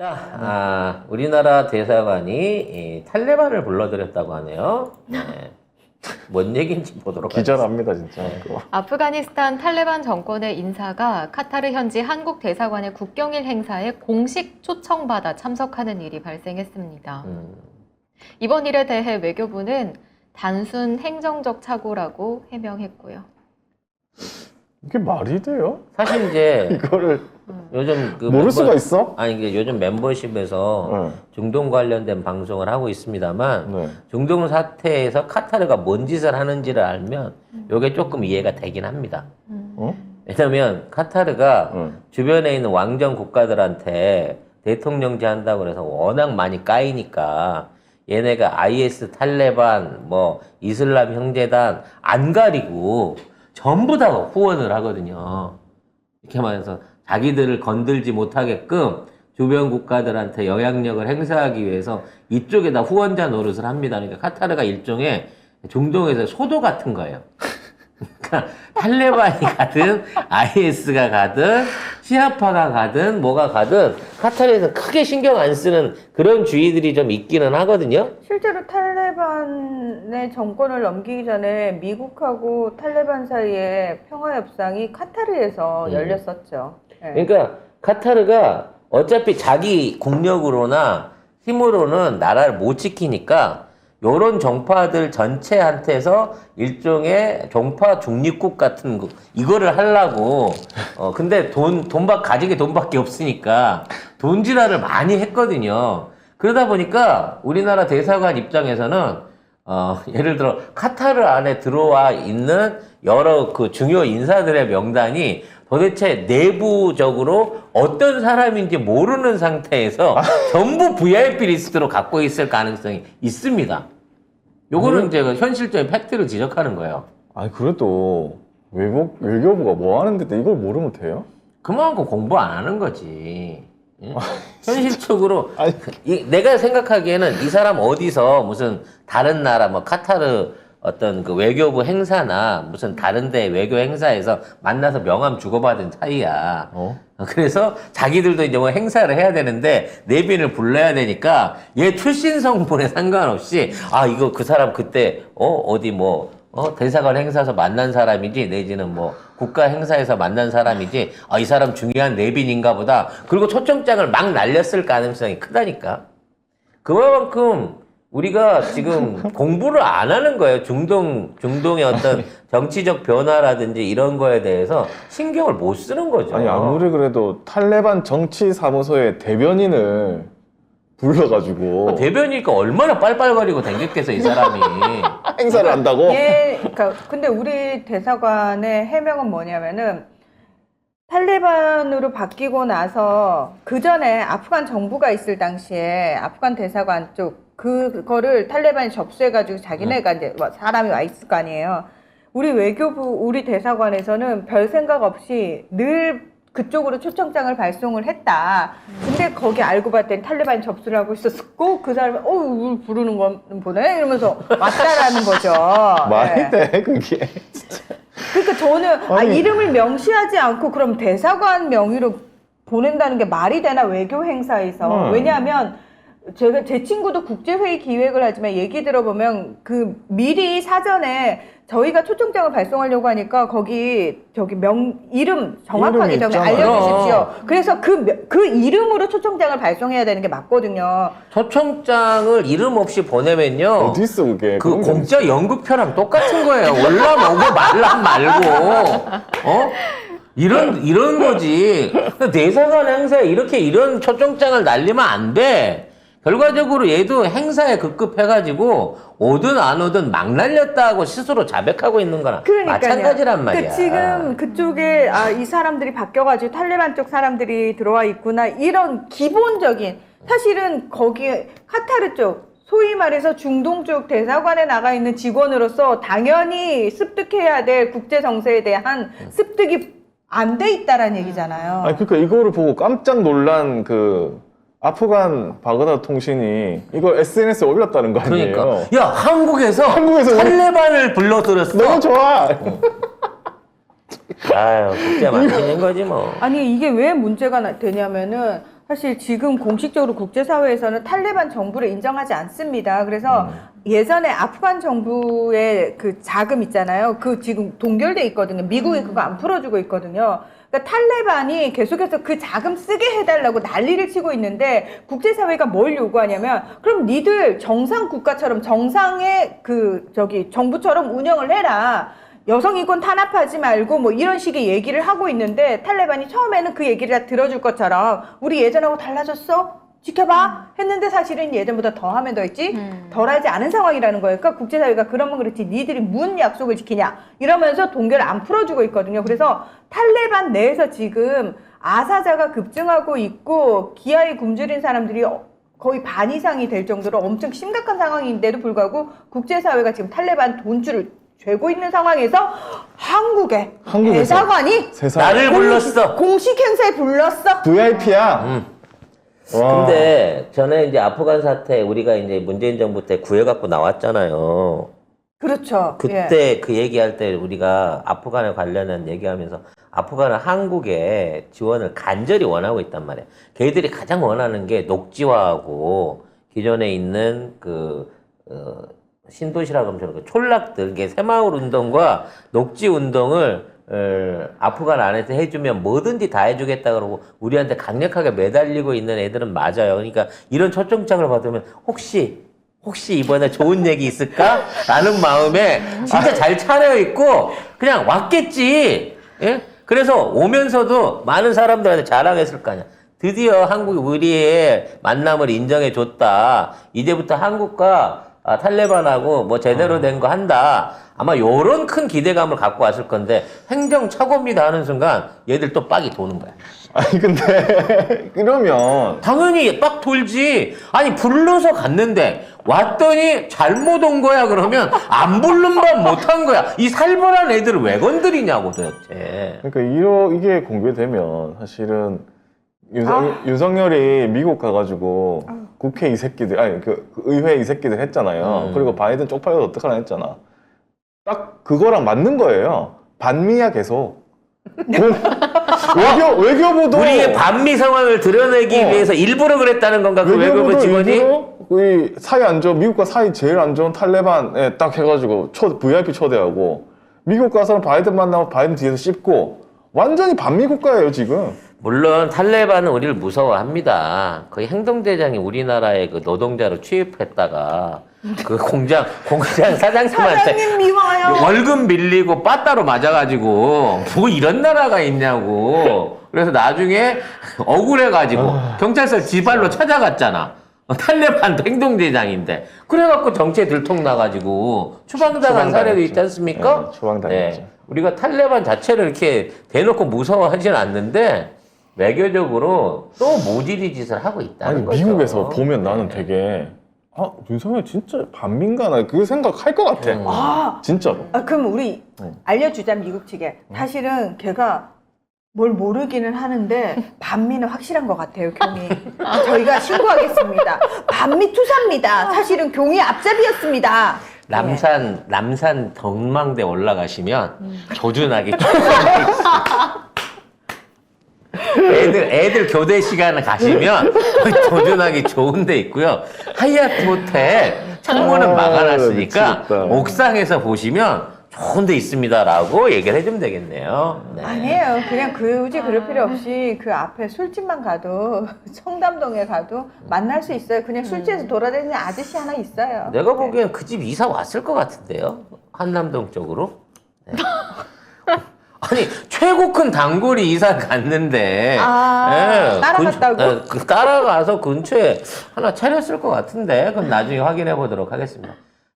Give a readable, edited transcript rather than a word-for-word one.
자, 우리나라 대사관이 이 탈레반을 불러들였다고 하네요. 네. 뭔 얘기인지 보도록 하겠습니다. 기절합니다, 진짜. 아프가니스탄 탈레반 정권의 인사가 카타르 현지 한국 대사관의 국경일 행사에 공식 초청받아 참석하는 일이 발생했습니다. 이번 일에 대해 외교부는 단순 행정적 착오라고 해명했고요. 이게 말이 돼요? 사실 이제 이거를 요즘 그 모를 수가 있어? 아니 이게 요즘 멤버십에서 네. 중동 관련된 방송을 하고 있습니다만 네. 중동 사태에서 카타르가 뭔 짓을 하는지를 알면 요게 조금 이해가 되긴 합니다. 어? 왜냐면 카타르가 응. 주변에 있는 왕정 국가들한테 대통령제 한다고 그래서 워낙 많이 까이니까 얘네가 IS, 탈레반, 뭐 이슬람 형제단 안 가리고 전부 다 후원을 하거든요. 이렇게 말해서 자기들을 건들지 못하게끔 주변 국가들한테 영향력을 행사하기 위해서 이쪽에다 후원자 노릇을 합니다. 그러니까 카타르가 일종의 중동에서 소도 같은 거예요. 그러니까 탈레반이 가든 IS가 가든 시아파가 가든 뭐가 가든 카타르에서 크게 신경 안 쓰는 그런 주의들이 좀 있기는 하거든요. 실제로 탈레반의 정권을 넘기기 전에 미국하고 탈레반 사이에 평화협상이 카타르에서 열렸었죠. 네. 그러니까 카타르가 어차피 자기 국력으로나 힘으로는 나라를 못 지키니까 요런 종파들 전체한테서 일종의 종파 중립국 같은 거 이거를 하려고 근데 가지게 돈밖에 없으니까 돈지랄을 많이 했거든요. 그러다 보니까 우리나라 대사관 입장에서는 예를 들어 카타르 안에 들어와 있는 여러 그 중요 인사들의 명단이 도대체 내부적으로 어떤 사람인지 모르는 상태에서 전부 VIP 리스트로 갖고 있을 가능성이 있습니다. 요거는 제가 현실적인 팩트를 지적하는 거예요. 아니, 그래도 외교부가 뭐 하는데 이걸 모르면 돼요? 그만큼 공부 안 하는 거지. 응? 현실적으로 아니. 내가 생각하기에는 이 사람 어디서 무슨 다른 나라 뭐 카타르 어떤 그 외교부 행사나 무슨 다른 데 외교 행사에서 만나서 명함 주고받은 사이야. 그래서 자기들도 이제 뭐 행사를 해야 되는데 내빈을 불러야 되니까 얘 출신 성분에 상관없이 이거 그 사람 그때 어디 뭐 대사관 행사에서 만난 사람이지 내지는 뭐 국가 행사에서 만난 사람이지 이 사람 중요한 내빈인가 보다. 그리고 초청장을 막 날렸을 가능성이 크다니까. 그만큼 우리가 지금 공부를 안 하는 거예요. 중동의 어떤 정치적 변화라든지 이런 거에 대해서 신경을 못 쓰는 거죠. 아니, 아무리 그래도 탈레반 정치사무소의 대변인을 불러가지고 대변이니까 얼마나 빨빨거리고 댕겼겠어, 이 사람이. 행사를 한다고? 그러니까 근데 우리 대사관의 해명은 뭐냐면은 탈레반으로 바뀌고 나서 그 전에 아프간 정부가 있을 당시에 아프간 대사관 쪽 그거를 탈레반이 접수해가지고 자기네가 이제 사람이 와 있을 거 아니에요. 우리 외교부, 우리 대사관에서는 별 생각 없이 늘 그쪽으로 초청장을 발송을 했다. 근데 거기 알고 봤더니 탈레반이 접수를 하고 있었고 그 사람이 우리 부르는 건 보네 이러면서 왔다라는 거죠. 말이 돼, 그게. 그러니까 저는 아니. 이름을 명시하지 않고 그럼 대사관 명의로 보낸다는 게 말이 되나 외교 행사에서. 왜냐하면 제 친구도 국제회의 기획을 하지만 얘기 들어보면 그 미리 사전에 저희가 초청장을 발송하려고 하니까 거기 이름 정확하게 이름이 있잖아요. 알려주십시오. 그래서 그 이름으로 초청장을 발송해야 되는 게 맞거든요. 초청장을 이름 없이 보내면요. 어디 있어, 그게? 그 그런 게 공짜 연극표랑 똑같은 거예요. 올라오고 말랑 말고. 이런 거지. 대사관 행사에 이런 초청장을 날리면 안 돼. 결과적으로 얘도 행사에 급급해가지고 오든 안 오든 막 날렸다고 스스로 자백하고 있는 거랑 마찬가지란 말이야. 그러니까 지금 그쪽에 이 사람들이 바뀌어가지고 탈레반 쪽 사람들이 들어와 있구나 이런 기본적인 사실은 거기 카타르 쪽 소위 말해서 중동 쪽 대사관에 나가 있는 직원으로서 당연히 습득해야 될 국제 정세에 대한 습득이 안 돼 있다라는 얘기잖아요. 아니, 그러니까 이거를 보고 깜짝 놀란 아프간 바그다드 통신이 이걸 SNS에 올렸다는 거 아니에요? 그러니까. 야, 한국에서 한국에서 탈레반을 불러들였어. 너무 좋아. 아유, 국제 막히는 거지 뭐. 아니 이게 왜 문제가 되냐면은 사실 지금 공식적으로 국제사회에서는 탈레반 정부를 인정하지 않습니다. 그래서 예전에 아프간 정부의 그 자금 있잖아요. 그 지금 동결돼 있거든요. 미국이 그거 안 풀어주고 있거든요. 그러니까 탈레반이 계속해서 그 자금 쓰게 해달라고 난리를 치고 있는데 국제사회가 뭘 요구하냐면 그럼 니들 정상 국가처럼 정상의 정부처럼 운영을 해라. 여성 인권 탄압하지 말고 뭐 이런 식의 얘기를 하고 있는데 탈레반이 처음에는 그 얘기를 다 들어줄 것처럼 우리 예전하고 달라졌어? 지켜봐 했는데 사실은 예전보다 더 하면 더 했지 덜하지 않은 상황이라는 거예요. 그러니까 국제사회가 그러면 그렇지 니들이 무슨 약속을 지키냐 이러면서 동결을 안 풀어주고 있거든요. 그래서 탈레반 내에서 지금 아사자가 급증하고 있고 기아에 굶주린 사람들이 거의 반 이상이 될 정도로 엄청 심각한 상황인데도 불구하고 국제사회가 지금 탈레반 돈줄을 죄고 있는 상황에서 한국에서 대사관이 나를 불렀어. 공식 행사에 불렀어. VIP야. 근데 전에 이제 아프간 사태 우리가 이제 문재인 정부 때 구해갖고 나왔잖아요. 그렇죠. 그때 그 얘기할 때 우리가 아프간에 관련한 얘기하면서 아프간은 한국에 지원을 간절히 원하고 있단 말이에요. 걔들이 가장 원하는 게 녹지화하고 기존에 있는 신도시라고 하면 저런 촌락들, 이게 새마을 운동과 녹지 운동을 아프간 안에서 해주면 뭐든지 다 해주겠다 그러고 우리한테 강력하게 매달리고 있는 애들은 맞아요. 그러니까 이런 초청장을 받으면 혹시 이번에 좋은 얘기 있을까? 라는 마음에 진짜 잘 차려 있고 그냥 왔겠지. 예? 그래서 오면서도 많은 사람들한테 자랑했을 거 아니야. 드디어 한국이 우리의 만남을 인정해 줬다. 이제부터 한국과 탈레반하고 뭐 제대로 된 거 한다. 아마 요런 큰 기대감을 갖고 왔을 건데 행정 착오입니다 하는 순간 얘들 또 빡이 도는 거야. 아니 근데 그러면 당연히 빡 돌지. 아니 불러서 갔는데 왔더니 잘못 온 거야 그러면 안 부른 건 못한 거야. 이 살벌한 애들을 왜 건드리냐고 도대체. 그러니까 이게 공개되면 사실은 윤석열이 미국 가가지고 국회 이 새끼들 그 의회 이 새끼들 했잖아요. 그리고 바이든 쪽팔려서 어떡하나 했잖아. 딱 그거랑 맞는 거예요. 반미야 계속. 외교부도 우리의 반미 상황을 드러내기 위해서 일부러 그랬다는 건가 그 외교부 직원이? 이 사이 안 좋은 미국과 사이 제일 안 좋은 탈레반에 딱 해가지고 VIP 초대하고 미국 가서는 바이든 만나고 바이든 뒤에서 씹고 완전히 반미 국가예요 지금. 물론 탈레반은 우리를 무서워합니다. 거의 행동대장이 우리나라의 그 노동자로 취입했다가 그 공장 사장님한테 사장님 미워요. 월급 밀리고 빠따로 맞아가지고 뭐 이런 나라가 있냐고. 그래서 나중에 억울해가지고 경찰서 지발로 찾아갔잖아. 탈레반도 행동대장인데 그래갖고 정치에 들통나가지고 추방당한 사례도 있지 않습니까? 네, 추방당했죠. 우리가 탈레반 자체를 이렇게 대놓고 무서워하진 않는데 외교적으로 또 모질이 짓을 하고 있다는 아니 거죠. 미국에서 보면 나는 되게 윤석열 진짜 반민가 나 그 생각할 것 같아. 진짜로. 그럼 우리 알려주자 미국 측에. 사실은 걔가 뭘 모르기는 하는데 반미는 확실한 것 같아요. 경위. 저희가 신고하겠습니다. 반미 투사입니다. 사실은 경위 앞잡이였습니다. 남산 덕망대 올라가시면 조준하게 애들 교대 시간에 가시면 조준하기 좋은 데 있고요. 하얏트 호텔 창문은 막아놨으니까 미치겠다. 옥상에서 보시면 좋은 데 있습니다라고 얘기를 해주면 되겠네요. 네. 아니에요. 그냥 굳이 그럴 필요 없이 그 앞에 술집만 가도 청담동에 가도 만날 수 있어요. 그냥 술집에서 돌아다니는 아저씨 하나 있어요. 내가 보기엔 그 집 이사 왔을 것 같은데요. 한남동 쪽으로. 네. 아니 최고 큰 단골이 이사 갔는데 따라갔다고? 따라가서 근처에 하나 차렸을 것 같은데 그럼 나중에 확인해 보도록 하겠습니다.